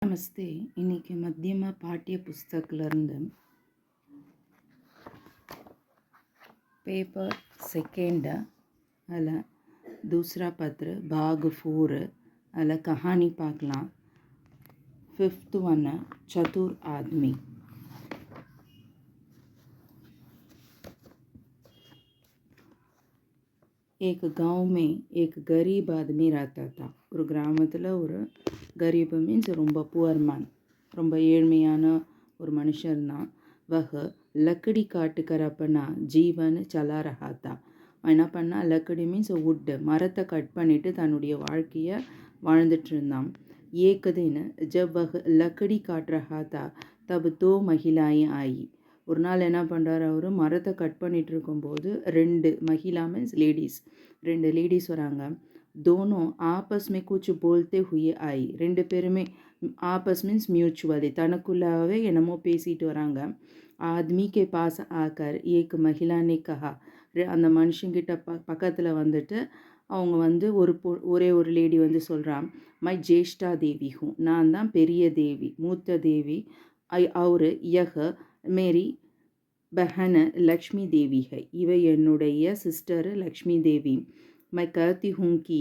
नमस्ते। இன்னைக்கு மத்தியமா பாட்டிய புஸ்தகத்திலிருந்து पेपर सेकेंड அதில் दूसरा पत्र भाग 4 அதில் कहानी பார்க்கலாம். 5th one चतुर आदमी. एक गांव में एक गरीब आदमी रहता था. ஒரு கிராமத்தில் ஒரு गरीब मीन्स ரொம்ப புவர் மேன், ரொம்ப ஏழ்மையான ஒரு மனுஷன் தான். वह लकड़ी काट कर अपना जीवन चला रहा था. என்ன பண்ணா, लकड़ी मीन्स wood, மரத்தை கட் பண்ணிட்டு தன்னுடைய வாழ்க்கையை வாழ்ந்துட்டு இருந்தான். एक दिन जब वह लकड़ी काट रहा था तब 2 महिलाएं आई. ஒரு நாள் என்ன பண்ணுறாரு, அவர் மரத்தை கட் பண்ணிட்டு இருக்கும்போது 2 महिला मीन्स लेडीज़, 2 लेडीज़ வராங்க. दोनों आपस में कुछ बोलते हुए आई. 2 பேருமே आपस मीन्स म्यूचुअली, தனக்குள்ளாவே என்னமோ பேசிட்டு வராங்க. आदमी के पास आकर एक महिला ने कहा. அந்த மனுஷங்கிட்ட பக்கத்தில் வந்துட்டு அவங்க வந்து ஒரே ஒரு லேடி வந்து சொல்கிறான், மை ஜேஷ்டா தேவி ஹூ, நான் தான் பெரிய தேவி, மூத்த தேவி. और यह मेरी बहन लक्ष्मी देवी है, இவ என்னுடைய சிஸ்டர் லக்ஷ்மி தேவி. मैं कहती हूँ कि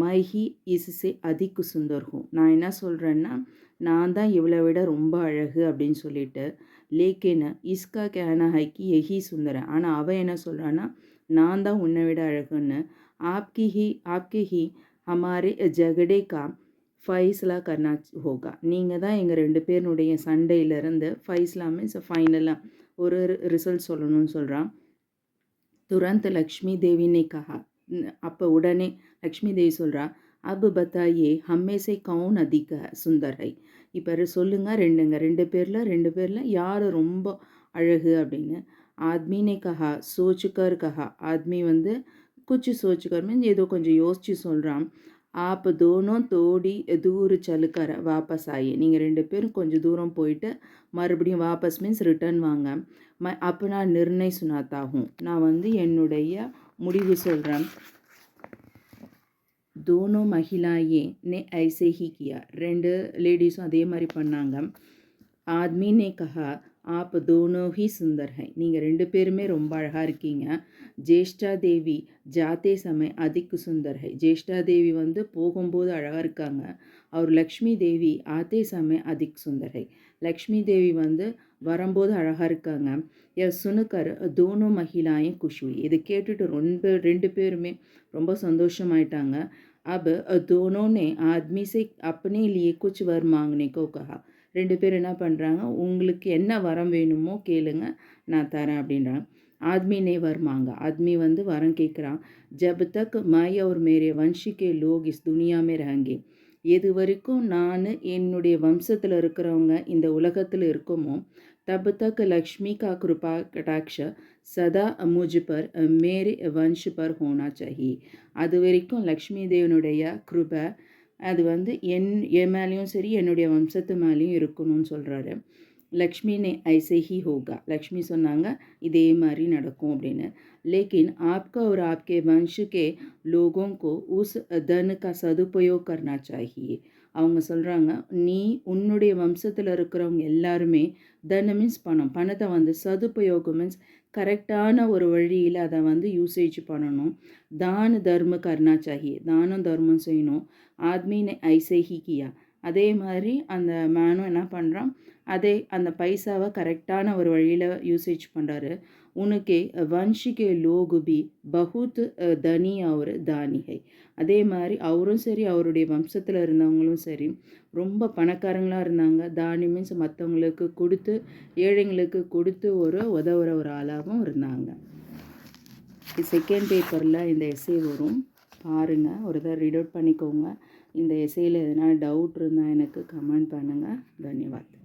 मैं ही इससे अधिक सुंदर हूँ, நான் என்ன சொல்கிறேன்னா நான் தான் இவளை விட ரொம்ப அழகு அப்படின்னு சொல்லிட்டு. लेकिन इसका कहना है कि यही सुंदर है, ஆனால் அவள் என்ன சொல்கிறான்னா நான் தான் உன்னை விட அழகுன்னு. आपके ही हमारे झगड़े का ஃபைஸ்லா கர்னா ஹோகா, நீங்கள் தான் எங்கள் 2 பேருனுடைய சண்டையிலேருந்து ஃபைஸ்லா மீன்ஸ் ஃபைனலாக ஒரு ரிசல்ட் சொல்லணும்னு சொல்கிறான். तुरंत लक्ष्मी देवी ने कहा. அப்போ உடனே லக்ஷ்மி தேவி சொல்கிறா, अब बताइए हम में से कौन अधिक सुंदर है. இப்போ சொல்லுங்கள், 2 பேரில் யார் ரொம்ப அழகு அப்படின்னு. आदमी ने कहा सोच कर कहा. आदमी வந்து कुछ सोच कर மீன்ஸ் ஏதோ கொஞ்சம் யோசித்து சொல்கிறான். आप दोनों थोड़ी दूर चलकर वापस आइए. நீங்கள் 2 பேரும் கொஞ்சம் தூரம் போயிட்டு மறுபடியும் வாபஸ் மீன்ஸ் ரிட்டர்ன் வாங்க. मैं अपना निर्णय सुनाता हूँ, நான் வந்து என்னுடைய முடிவு சொல்கிறேன். दोनों महिलाएं ने ऐसे ही किया. 2 லேடிஸும் அதே மாதிரி பண்ணாங்க. आदमी ने कहा आप दोनों ही सुंदर हैं, நீங்கள் 2 பேருமே ரொம்ப அழகாக இருக்கீங்க. ஜேஷ்டா தேவி ஜாத்தே சமய அதிக் சுந்தர் है. ஜேஷ்டா தேவி வந்து போகும்போது அழகாக இருக்காங்க. அவர் லக்ஷ்மி தேவி ஆத்தே சமய அதிக் சுந்தர் है, லக்ஷ்மி தேவி வந்து வரும்போது அழகாக இருக்காங்க. சுனுக்கர் தோனோ மகிழாயும் குஷி. இது கேட்டுட்டு 2 பேருமே ரொம்ப சந்தோஷமாயிட்டாங்க. अब दोनों ने आदमी से अपने लिए कुछ वर मांगने को कहा. 2 பேர் என்ன பண்ணுறாங்க, உங்களுக்கு என்ன வரம் வேணுமோ கேளுங்க நான் தரேன் அப்படின்றாங்க. आदमी ने वर मांगा. आदमी வந்து வரம் கேட்குறான். जब तक मैं और मेरे वंश के लोग इस दुनिया में रहेंगे. எது வரைக்கும் நான் என்னுடைய வம்சத்தில் இருக்கிறவங்க இந்த உலகத்தில் இருக்குமோ, तब तक लक्ष्मी का कृपा कटाक्ष सदा मुझ पर मेरे वंश पर होना चाहिए. அது வரைக்கும் லக்ஷ்மி தேவனுடைய கிருபை அது வந்து என் மேலேயும் சரி என்னுடைய வம்சத்து மேலேயும் இருக்கணும்னு சொல்கிறாரு. லக்ஷ்மி ने ऐसे ही होगा. லக்ஷ்மி சொன்னாங்க இதே மாதிரி நடக்கும் அப்படின்னு. लेकिन आपका और आपके वंश के लोगों को उस धन का सदुपयोग करना चाहिए. அவங்க சொல்கிறாங்க, நீ உன்னுடைய வம்சத்தில் இருக்கிறவங்க எல்லாருமே தன மீன்ஸ் பணத்தை வந்து சதுபயோகம் மீன்ஸ் கரெக்டான ஒரு வழியில் அதை வந்து யூசேஜ் பண்ணணும். தான தர்ம கர்னா சாஹியே, தானம் தர்மம் செய்யணும். ஆத்மீனை ஐசேஹி கியா, அதே மாதிரி அந்த மேனும் என்ன பண்ணுறான், அதே அந்த பைசாவை கரெக்டான ஒரு வழியில் யூசேஜ் பண்ணுறாரு. உனக்கே வன்ஷிகே லோகுபி பகுத் தனி அவர் தானிகை. அதே மாதிரி அவரும் சரி அவருடைய வம்சத்தில் இருந்தவங்களும் சரி ரொம்ப பணக்காரங்களாக இருந்தாங்க. தானி மீன்ஸ் மற்றவங்களுக்கு கொடுத்து ஏழைங்களுக்கு கொடுத்து உதவுற ஒரு ஆளாகவும் இருந்தாங்க. செகண்ட் பேப்பரில் இந்த எஸ்ஸே வரும், பாருங்கள், ஒரு தடவை ரீட் அவுட் பண்ணிக்கோங்க. இந்த எஸ்ஸேயில் எதனா டவுட் இருந்தால் எனக்கு கமெண்ட் பண்ணுங்கள். தன்யவாத்.